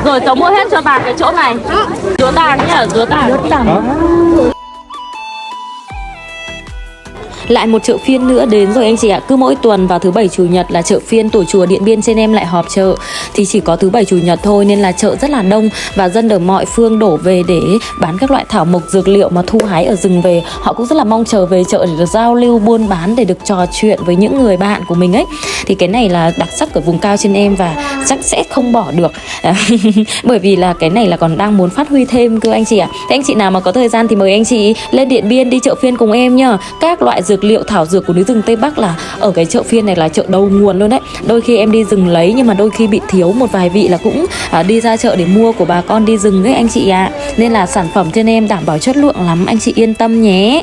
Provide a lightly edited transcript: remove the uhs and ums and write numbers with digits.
Rồi tớ mua hết cho bà cái chỗ này. Dứa tàng nhá, dứa tàng. Lại một chợ phiên nữa đến rồi anh chị ạ. Cứ mỗi tuần vào thứ bảy chủ nhật là chợ phiên Tổ chùa Điện Biên trên em lại họp chợ. Thì chỉ có thứ bảy chủ nhật thôi nên là chợ rất là đông. Và dân ở mọi phương đổ về để bán các loại thảo mộc dược liệu mà thu hái ở rừng về. Họ cũng rất là mong chờ về chợ để được giao lưu buôn bán, để được trò chuyện với những người bạn của mình ấy. Thì cái này là đặc sắc ở vùng cao trên em và chắc sẽ không bỏ được. Bởi vì là cái này là còn đang muốn phát huy thêm cơ anh chị ạ. Thế anh chị nào mà có thời gian thì mời anh chị lên Điện Biên đi chợ phiên cùng em nhá. Các loại dược liệu thảo dược của núi rừng Tây Bắc là ở cái chợ phiên này là chợ đầu nguồn luôn đấy. Đôi khi em đi rừng lấy nhưng mà đôi khi bị thiếu một vài vị là cũng đi ra chợ để mua của bà con đi rừng ấy anh chị ạ. Nên là sản phẩm trên em đảm bảo chất lượng lắm, anh chị yên tâm nhé.